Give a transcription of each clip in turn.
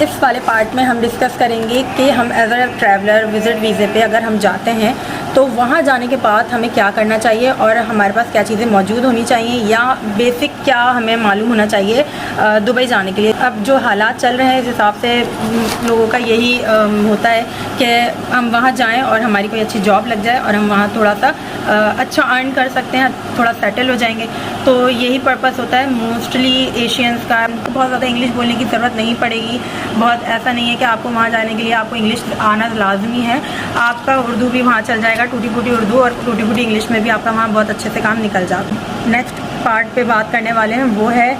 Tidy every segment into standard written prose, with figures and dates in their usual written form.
इस वाले पार्ट में हम डिस्कस करेंगे कि हम एज अ ट्रैवलर विज़िट वीज़े पे अगर हम जाते हैं तो वहाँ जाने के बाद हमें क्या करना चाहिए और हमारे पास क्या चीज़ें मौजूद होनी चाहिए या बेसिक क्या हमें मालूम होना चाहिए दुबई जाने के लिए। अब जो हालात चल रहे हैं इस हिसाब से लोगों का यही होता है कि हम वहाँ जाएं और हमारी कोई अच्छी जॉब लग जाए और हम वहाँ थोड़ा सा अच्छा अर्न कर सकते हैं, थोड़ा सेटल हो जाएंगे। तो यही पर्पस होता है मोस्टली एशियंस का। बहुत ज़्यादा इंग्लिश बोलने की ज़रूरत नहीं पड़ेगी, बहुत ऐसा नहीं है कि आपको वहाँ जाने के लिए आपको इंग्लिश आना लाजमी है। आपका उर्दू भी वहाँ चल जाएगा, टूटी फूटी उर्दू और टूटी फूटी इंग्लिश में भी आपका वहाँ बहुत अच्छे से काम निकल जाता। नेक्स्ट पार्ट पे बात करने वाले हैं वो है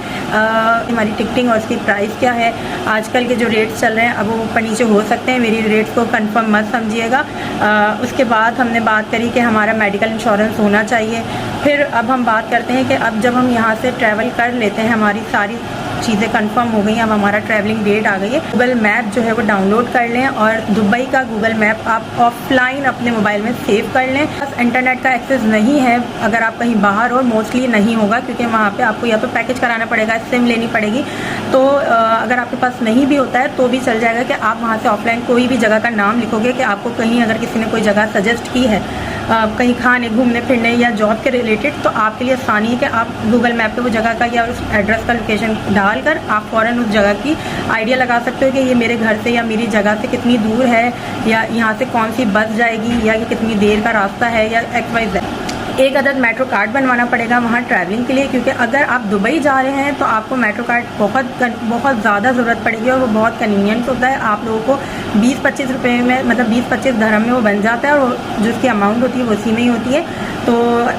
हमारी टिकटिंग और उसकी प्राइस क्या है। आजकल के जो रेट्स चल रहे हैं अब वो ऊपर नीचे हो सकते हैं, मेरी रेट्स को कंफर्म मत समझिएगा। उसके बाद हमने बात करी कि हमारा मेडिकल इंश्योरेंस होना चाहिए। फिर अब हम बात करते हैं कि अब जब हम यहाँ से ट्रैवल कर लेते हैं, हमारी सारी चीज़ें कंफर्म हो गई, अब हमारा ट्रैवलिंग डेट आ गई है, गूगल मैप जो है वो डाउनलोड कर लें और दुबई का गूगल मैप आप ऑफलाइन अपने मोबाइल में सेव कर लें। बस इंटरनेट का एक्सेस नहीं है अगर आप कहीं बाहर हो, मोस्टली नहीं होगा क्योंकि वहाँ पे आपको या तो पैकेज कराना पड़ेगा, सिम लेनी पड़ेगी। तो अगर आपके पास नहीं भी होता है तो भी चल जाएगा कि आप वहाँ से ऑफलाइन कोई भी जगह का नाम लिखोगे कि आपको कहीं अगर किसी ने कोई जगह सजेस्ट की है कहीं खाने घूमने फिरने या जॉब के रिलेटेड, तो आपके लिए आसानी है कि आप गूगल मैप पे वो जगह का या उस एड्रेस का लोकेशन डालकर आप फ़ौरन उस जगह की आइडिया लगा सकते हो कि ये मेरे घर से या मेरी जगह से कितनी दूर है या यहाँ से कौन सी बस जाएगी या ये कितनी देर का रास्ता है या XYZ। एक अदद मेट्रो कार्ड बनवाना पड़ेगा वहाँ ट्रैवलिंग के लिए, क्योंकि अगर आप दुबई जा रहे हैं तो आपको मेट्रो कार्ड बहुत ज़्यादा ज़रूरत पड़ेगी और वो बहुत कन्वीनियंस होता है। आप लोगों को 20-25 रुपये में, मतलब 20-25 दरहम में वो बन जाता है और जो उसकी अमाउंट होती है वो उसी में ही होती है। तो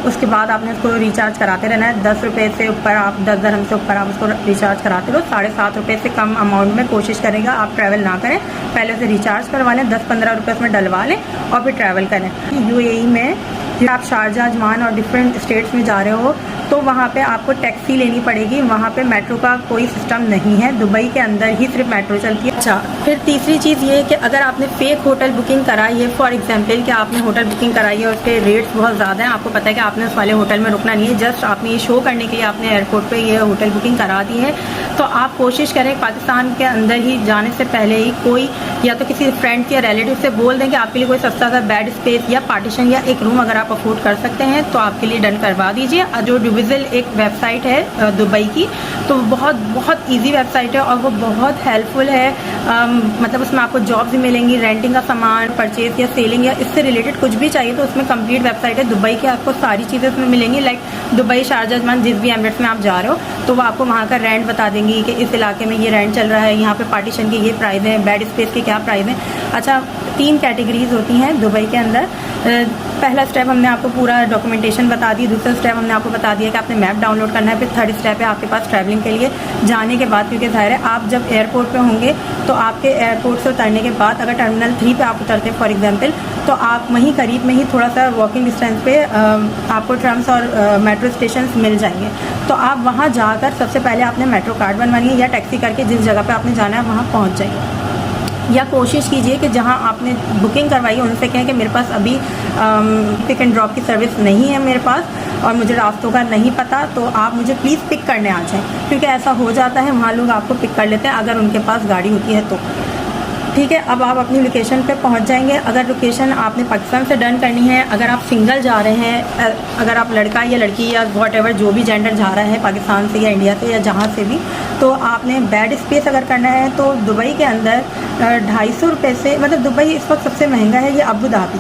उसके बाद आपने उसको रिचार्ज कराते रहना है। 10 रुपये से ऊपर आप 10 दरहम से ऊपर आप उसको रिचार्ज कराते रहो। 7.5 रुपये से कम अमाउंट में कोशिश करेगा आप ट्रैवल ना करें, पहले उसे रिचार्ज करवा लें, 10-15 रुपये उसमें डलवा लें और फिर ट्रैवल करें। UAE में जब आप शारजा, अजमान और डिफरेंट स्टेट्स में जा रहे हो तो वहाँ पे आपको टैक्सी लेनी पड़ेगी। वहाँ पे मेट्रो का कोई सिस्टम नहीं है, दुबई के अंदर ही सिर्फ मेट्रो चलती है। अच्छा, फिर तीसरी चीज़ ये है कि अगर आपने फेक होटल बुकिंग कराई है, फॉर एग्जांपल कि आपने होटल बुकिंग कराई है और उसके रेट्स बहुत ज़्यादा हैं, आपको पता है कि आपने उस वाले होटल में रुकना नहीं है, जस्ट आपने ये शो करने के लिए आपने एयरपोर्ट पर ये होटल बुकिंग करा दी है, तो आप कोशिश करें पाकिस्तान के अंदर ही जाने से पहले ही कोई या तो किसी फ्रेंड या रिलेटिव से बोल दें कि आपके लिए कोई सस्ता सा बेड स्पेस या पार्टीशन या एक रूम अगर आप अफोर्ड कर सकते हैं तो आपके लिए डन करवा दीजिए। जो डिविजल एक वेबसाइट है दुबई की, तो बहुत इजी वेबसाइट है और वो बहुत हेल्पफुल है। मतलब उसमें आपको जॉब्स भी मिलेंगी, रेंटिंग का सामान, परचेज या सेलिंग या इससे रिलेटेड कुछ भी चाहिए तो उसमें कंप्लीट वेबसाइट है दुबई की, आपको सारी चीज़ें उसमें मिलेंगी। लाइक दुबई, शारजा, अजमान, जिस भी एमिरेट्स में आप जा रहे हो तो वो आपको वहाँ का रेंट बता देंगी कि इस इलाके में ये रेंट चल रहा है, यहाँ पे पार्टीशन के ये प्राइस है, बेड स्पेस के क्या प्राइस है। अच्छा, 3 कैटेगरीज होती हैं दुबई के अंदर। पहला स्टेप हमने आपको पूरा डॉक्यूमेंटेशन बता दी, दूसरा स्टेप हमने आपको बता दिया कि आपने मैप डाउनलोड करना है, फिर थर्ड स्टेप है आपके पास ट्रैवलिंग के लिए जाने के बाद, क्योंकि ज़ाहिर है आप जब एयरपोर्ट पे होंगे तो आपके एयरपोर्ट से उतरने के बाद अगर टर्मिनल 3 पे आप उतरते हैं फॉर एग्जांपल, तो आप वहीं करीब में ही थोड़ा सा वॉकिंग डिस्टेंस पे आपको ट्रम्स और मेट्रो स्टेशन मिल जाएंगे। तो आप वहाँ जाकर सबसे पहले आपने मेट्रो कार्ड बनवानी है या टैक्सी करके जिस जगह पर आपने जाना है वहाँ पहुँच जाइए, या कोशिश कीजिए कि जहां आपने बुकिंग करवाई है उनसे कहें कि मेरे पास अभी पिक एंड ड्रॉप की सर्विस नहीं है मेरे पास और मुझे रास्तों का नहीं पता, तो आप मुझे प्लीज़ पिक करने आ जाएं, क्योंकि ऐसा हो जाता है वहाँ लोग आपको पिक कर लेते हैं अगर उनके पास गाड़ी होती है तो। ठीक है, अब आप अपनी लोकेशन पे पहुंच जाएंगे। अगर लोकेशन आपने पाकिस्तान से डन करनी है, अगर आप सिंगल जा रहे हैं, अगर आप लड़का या लड़की या वॉट जो भी जेंडर जा रहा है पाकिस्तान से या इंडिया से या जहाँ से भी, तो आपने बेड स्पेस अगर करना है तो दुबई के अंदर 250 रुपये से, मतलब दुबई इस वक्त सबसे महंगा है, ये अबू धाबी,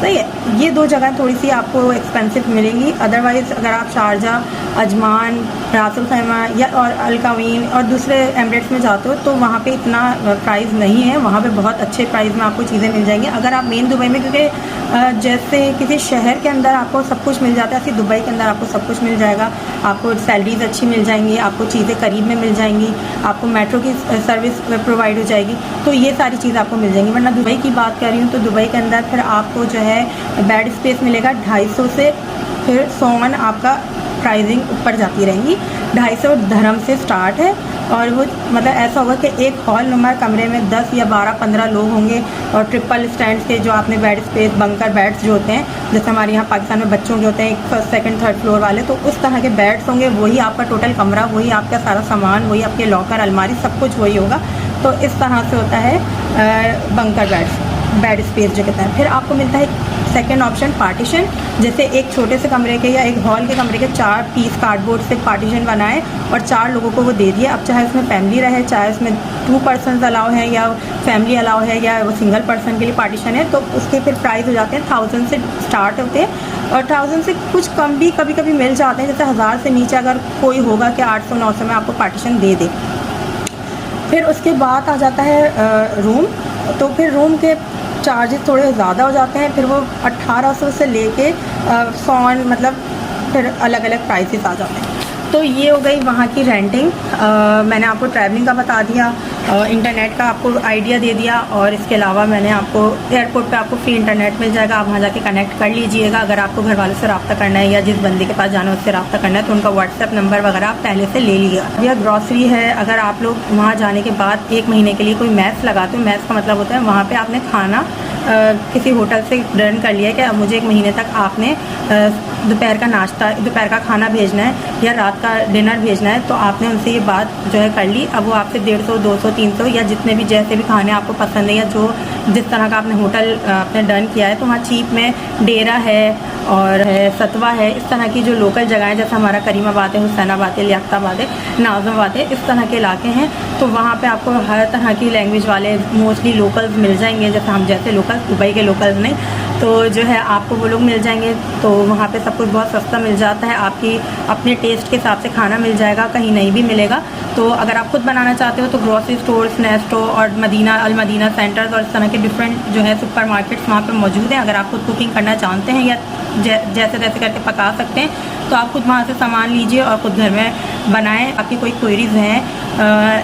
सही है। ये 2 जगह थोड़ी सी आपको एक्सपेंसिव मिलेंगी। अदरवाइज़ अगर आप शारजा, अजमान, रासुल खैमा या और अलकावीन और दूसरे एमिरेट्स में जाते हो तो वहाँ पे इतना प्राइस नहीं है, वहाँ पे बहुत अच्छे प्राइस में आपको चीज़ें मिल जाएंगी। अगर आप मेन दुबई में, क्योंकि जैसे किसी शहर के अंदर आपको सब कुछ मिल जाता है, ऐसे दुबई के अंदर आपको सब कुछ मिल जाएगा, आपको सैलरीज अच्छी मिल जाएंगी, आपको चीज़ें करीब में मिल जाएंगी, आपको मेट्रो की सर्विस प्रोवाइड हो जाएगी, तो ये सारी चीज़ आपको मिल जाएंगी। वरना दुबई की बात कर रही हूँ तो दुबई के अंदर फिर आपको जो है बेड स्पेस मिलेगा 250 से फिर 100 आपका प्राइसिंग ऊपर जाती रहेंगी। 250 धर्म से स्टार्ट है और वो मतलब ऐसा होगा कि एक हॉल नुमा कमरे में 10 या 12-15 लोग होंगे और ट्रिपल स्टैंड्स के जो आपने बेड स्पेस, बंकर बेड्स जो होते हैं, जैसे हमारे यहाँ पाकिस्तान में बच्चों के होते हैं 1st, 2nd, 3rd फ्लोर वाले, तो उस तरह के बेड्स होंगे। वही आपका टोटल कमरा, वही आपका सारा सामान, वही आपके लॉकर, अलमारी, सब कुछ वही होगा। तो इस तरह से होता है बंकर बेड स्पेस जो कहते हैं। फिर आपको मिलता है सेकेंड ऑप्शन पार्टीशन, जैसे एक छोटे से कमरे के या एक हॉल के कमरे के 4 पीस कार्डबोर्ड से पार्टीशन बनाए और 4 लोगों को वो दे दिए। अब चाहे उसमें फैमिली रहे, चाहे उसमें 2 पर्सन अलाउ है या फैमिली अलाउ है या वो सिंगल पर्सन के लिए पार्टीशन है, तो उसके फिर प्राइस हो जाते हैं 1000 से स्टार्ट होते हैं और 1000 से कुछ कम भी कभी कभी मिल जाते हैं। जैसे 1000 से नीचे अगर कोई होगा कि 800-900 में आपको पार्टीशन दे दे। फिर उसके बाद आ जाता है रूम, तो फिर रूम के चार्जेस थोड़े ज़्यादा हो जाते हैं। फिर वो 1800 से लेके 100 मतलब फिर अलग अलग प्राइसेस आ जाते हैं। तो ये हो गई वहाँ की रेंटिंग। मैंने आपको ट्रैवलिंग का बता दिया, इंटरनेट का आपको आइडिया दे दिया, और इसके अलावा मैंने आपको एयरपोर्ट पे आपको फ्री इंटरनेट मिल जाएगा, आप वहाँ जाके कनेक्ट कर लीजिएगा। अगर आपको घर वालों से रब्ता करना है या जिस बंदे के पास जाना है उससे रब्ता करना है तो उनका व्हाट्सएप नंबर वगैरह आप पहले से ले लीजिएगा। या ग्रॉसरी है, अगर आप लोग वहाँ जाने के बाद 1 महीने के लिए कोई मैस लगाते हो, मैस का मतलब होता है वहाँ पर आपने खाना किसी होटल से डन कर लिया कि अब मुझे 1 महीने तक आपने दोपहर का नाश्ता, दोपहर का खाना भेजना है या रात का डिनर भेजना है, तो आपने उनसे ये बात जो है कर ली। अब वो आपसे 150, 200, 300 या जितने भी जैसे भी खाने आपको पसंद है या जो जिस तरह का आपने होटल आपने डन किया है, तो वहाँ चीप में डेरा है और सतवा है, इस तरह की जो लोकल जगह है, जैसे हमारा करीमाबाद है, हुसैनाबाद है, लियाकताबाद है, नाज़िमाबाद है, इस तरह के इलाके हैं। तो वहाँ पे आपको हर तरह की लैंग्वेज वाले मोस्टली लोकल्स मिल जाएंगे, जैसे हम जैसे लोकल्स, दुबई के लोकल्स नहीं, तो जो है आपको वो लोग मिल जाएंगे। तो वहाँ पे सब कुछ बहुत सस्ता मिल जाता है, आपकी अपने टेस्ट के हिसाब से खाना मिल जाएगा, कहीं नहीं भी मिलेगा। तो अगर आप खुद बनाना चाहते हो तो ग्रोसरी स्टोर्स, नेस्टो और मदीना, अल मदीना सेंटर्स और इस तरह के डिफरेंट जो है सुपर मार्केट्स वहाँ पे मौजूद हैं। अगर आप खुद कुकिंग करना चाहते हैं या जैसे तैसे करके पका सकते हैं, तो आप खुद वहाँ से सामान लीजिए और ख़ुद घर में बनाएं। आपकी कोई क्वेरीज़ हैं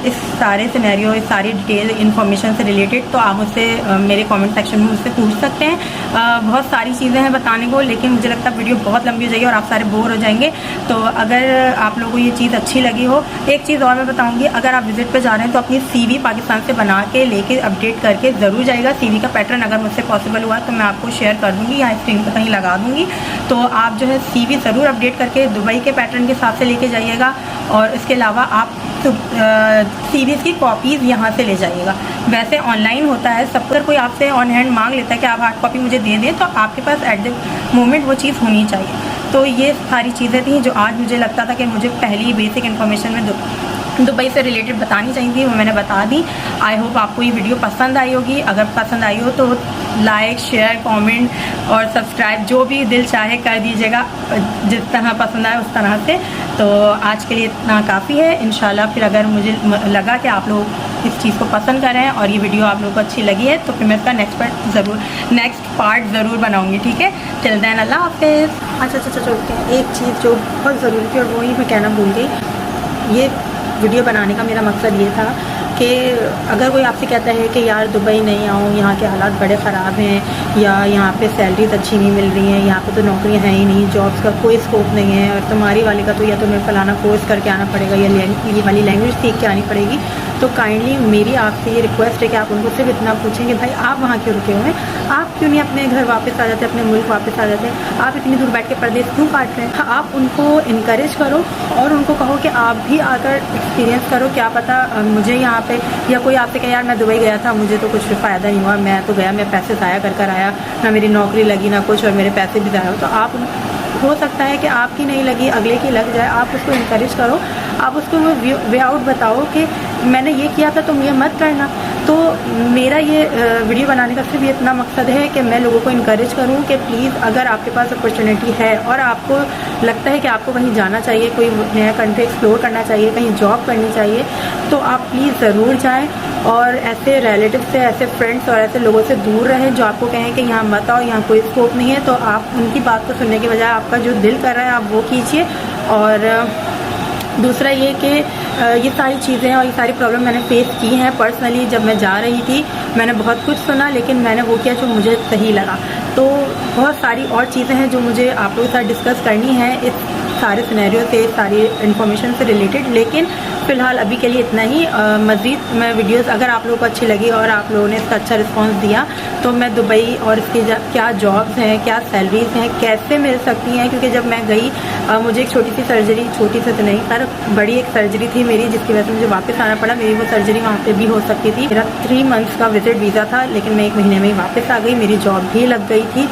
इस सारे सिनेरियो, इस सारी डिटेल इन्फॉर्मेशन से रिलेटेड, तो आप मुझसे मेरे कमेंट सेक्शन में मुझसे पूछ सकते हैं। बहुत सारी चीज़ें हैं बताने को, लेकिन मुझे लगता है वीडियो बहुत लंबी हो जाएगी और आप सारे बोर हो जाएंगे। तो अगर आप लोगों को ये चीज़ अच्छी लगी हो, एक चीज़ और मैं बताऊँगी, अगर आप विज़िट पे जा रहे हैं तो अपनी CV पाकिस्तान से बना के लेके अपडेट करके ज़रूर जाइएगा। CV का पैटर्न अगर मुझसे पॉसिबल हुआ तो मैं आपको शेयर कर दूँगी, यहाँ स्क्रीन पर कहीं लगा दूँगी। तो आप जो है CV ज़रूर अपडेट करके दुबई के पैटर्न के हिसाब से लेके जाइएगा, और इसके अलावा आप सीरीज़ की कॉपीज़ यहाँ से ले जाइएगा। वैसे ऑनलाइन होता है सब, अगर कोई आपसे ऑन हैंड मांग लेता है कि आप हार्ड कॉपी मुझे दे दें, तो आपके पास एट द मोमेंट वो चीज़ होनी चाहिए। तो ये सारी चीज़ें थी जो आज मुझे लगता था कि मुझे पहली बेसिक इन्फॉर्मेशन में दुबई से रिलेटेड बतानी चाहिए थी, वो मैंने बता दी। आई होप आपको ये वीडियो पसंद आई होगी। अगर पसंद आई हो तो लाइक, शेयर, कमेंट और सब्सक्राइब जो भी दिल चाहे कर दीजिएगा, जिस तरह पसंद आए उस तरह से। तो आज के लिए इतना काफ़ी है। इंशाल्लाह फिर अगर मुझे लगा कि आप लोग इस चीज़ को पसंद कर रहे हैं और ये वीडियो आप लोगों को अच्छी लगी है, तो फिर मैं इसका नेक्स्ट पार्ट ज़रूर बनाऊँगी। ठीक है, टिल देन अल्लाह हाफिज़। अच्छा एक चीज़ जो बहुत ज़रूरी थी और वही मैं कहना भूल गई। ये वीडियो बनाने का मेरा मकसद ये था कि अगर कोई आपसे कहता है कि यार दुबई नहीं आऊँ, यहाँ के हालात बड़े ख़राब हैं, या यहाँ पे सैलरीज अच्छी नहीं मिल रही हैं, यहाँ पे तो नौकरियाँ हैं ही नहीं, जॉब्स का कोई स्कोप नहीं है, और तुम्हारी वाले का तो या तुम्हें फलाना कोर्स करके आना पड़ेगा या ये वाली लैंग्वेज सीख के आनी पड़ेगी, तो काइंडली मेरी आपसे ये रिक्वेस्ट है कि आप उनको सिर्फ इतना पूछें कि भाई आप वहाँ क्यों रुके हुए हैं, आप क्यों नहीं अपने घर वापस आ जाते, अपने मुल्क वापस आ जाते, आप इतनी दूर बैठ के परदेश क्यों काट रहे हैं। आप उनको इनकरेज करो और उनको कहो कि आप भी आकर एक्सपीरियंस करो, क्या पता मुझे यहाँ पे, या कोई आपसे कहे यार मैं दुबई गया था, मुझे तो कुछ फ़ायदा नहीं हुआ, मैं तो गया, मैं पैसे ज़ाया कर आया, ना मेरी नौकरी लगी ना कुछ, और मेरे पैसे भी ज़ाया हो। तो आप हो सकता है कि आपकी नहीं लगी, अगले की लग जाए। आप उसको इनकरेज करो, आप उसको वो वे आउट बताओ कि मैंने ये किया था, तुम ये मत करना। तो मेरा ये वीडियो बनाने का सिर्फ ये इतना मकसद है कि मैं लोगों को इनकरेज करूं कि प्लीज़ अगर आपके पास अपॉर्चुनिटी है और आपको लगता है कि आपको कहीं जाना चाहिए, कोई नया कंट्री एक्सप्लोर करना चाहिए, कहीं जॉब करनी चाहिए, तो आप प्लीज़ ज़रूर जाएं। और ऐसे रिलेटिव से, ऐसे फ्रेंड्स और ऐसे लोगों से दूर रहें जो आपको कहें कि यहाँ मत आओ, यहाँ कोई स्कोप नहीं है। तो आप उनकी बात को सुनने के बजाय आपका जो दिल कर रहा है आप वो कीजिए। और दूसरा ये कि ये सारी चीज़ें और ये सारी प्रॉब्लम मैंने फेस की हैं पर्सनली। जब मैं जा रही थी मैंने बहुत कुछ सुना, लेकिन मैंने वो किया जो मुझे सही लगा। तो बहुत सारी और चीज़ें हैं जो मुझे आप लोगों के साथ डिस्कस करनी है इस सारे सिनेरियो से, सारी इन्फॉर्मेशन से रिलेटेड। लेकिन फ़िलहाल अभी के लिए इतना ही। मज़ीद मैं वीडियोस अगर आप लोगों को अच्छी लगी और आप लोगों ने इसका अच्छा रिस्पांस दिया तो मैं दुबई और इसकी क्या जॉब्स हैं, क्या सैलरीज़ हैं, कैसे मिल सकती हैं, क्योंकि जब मैं गई मुझे एक छोटी सी सर्जरी, छोटी सी तो नहीं पर बड़ी एक सर्जरी थी मेरी, जिसकी वजह से मुझे वापस आना पड़ा। मेरी वो सर्जरी वहाँ पे भी हो सकती थी। मेरा 3 मंथ्स का विजिट वीज़ा था, लेकिन मैं 1 महीने में ही वापस आ गई। मेरी जॉब भी लग गई थी।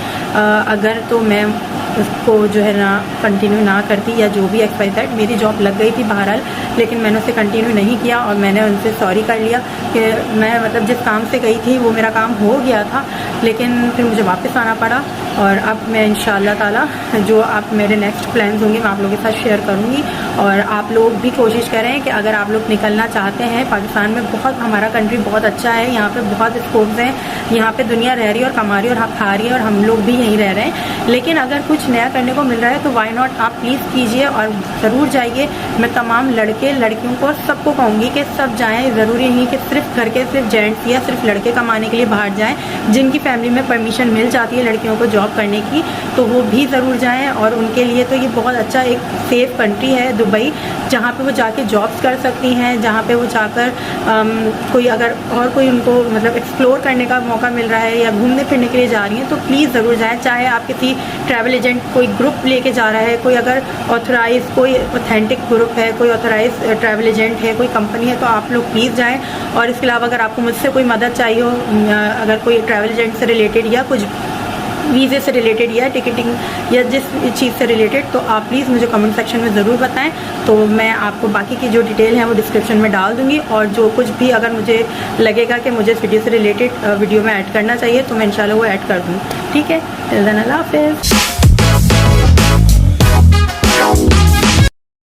अगर तो मैं उसको जो है ना कंटिन्यू ना करती या जो भी XYZ, मेरी जॉब लग गई थी बहरहाल, लेकिन मैंने उसे कंटिन्यू नहीं किया और मैंने उनसे सॉरी कर लिया कि मैं मतलब जिस काम से गई थी वो मेरा काम हो गया था, लेकिन फिर मुझे वापस आना पड़ा। और अब मैं इंशाअल्लाह ताला जो आप मेरे नेक्स्ट प्लान्स होंगे मैं आप लोगों के साथ शेयर करूँगी। और आप लोग भी कोशिश करें कि अगर आप लोग निकलना चाहते हैं पाकिस्तान में, बहुत हमारा कंट्री बहुत अच्छा है, यहाँ पे बहुत स्कोप्स हैं, यहाँ पे दुनिया रह रही है और कमा रही है और खा रही है और हम लोग भी यहीं रह रहे हैं। लेकिन अगर कुछ नया करने को मिल रहा है तो वाई नॉट, आप प्लीज़ कीजिए और ज़रूर जाइए। मैं तमाम लड़के लड़कियों को सबको कहूँगी कि सब जाएँ। ज़रूरी नहीं कि सिर्फ घर के सिर्फ जेंट्स या सिर्फ लड़के कमाने के लिए बाहर जाएँ। जिनकी फैमिली में परमिशन मिल जाती है लड़कियों को जॉब करने की तो वो भी ज़रूर जाएँ। और उनके लिए तो ये बहुत अच्छा एक सेफ़ कंट्री है दुबई, जहाँ पे वो जाके जॉब्स कर सकती हैं, जहाँ पे वो जाकर कोई अगर और कोई उनको मतलब एक्सप्लोर करने का मौका मिल रहा है या घूमने फिरने के लिए जा रही हैं तो प्लीज़ ज़रूर जाएँ। चाहे आप किसी ट्रैवल एजेंट कोई ग्रुप लेके जा रहा है, कोई अगर ऑथराइज कोई ऑथेंटिक ग्रुप है, कोई ऑथराइज ट्रैवल एजेंट है, कोई कंपनी है, तो आप लोग प्लीज़ जाएँ। और इसके अलावा अगर आपको मुझसे कोई मदद चाहिए हो, अगर कोई ट्रैवल एजेंट से रिलेटेड या कुछ वीज़े से रिलेटेड या टिकटिंग या जिस चीज़ से रिलेटेड, तो आप प्लीज़ मुझे कमेंट सेक्शन में ज़रूर बताएं। तो मैं आपको बाकी की जो डिटेल है वो डिस्क्रिप्शन में डाल दूँगी। और जो कुछ भी अगर मुझे लगेगा कि मुझे इस वीडियो से रिलेटेड वीडियो में ऐड करना चाहिए तो मैं इंशाल्लाह वो ऐड कर दूँ। ठीक है, अल्लाह हाफ़िज़।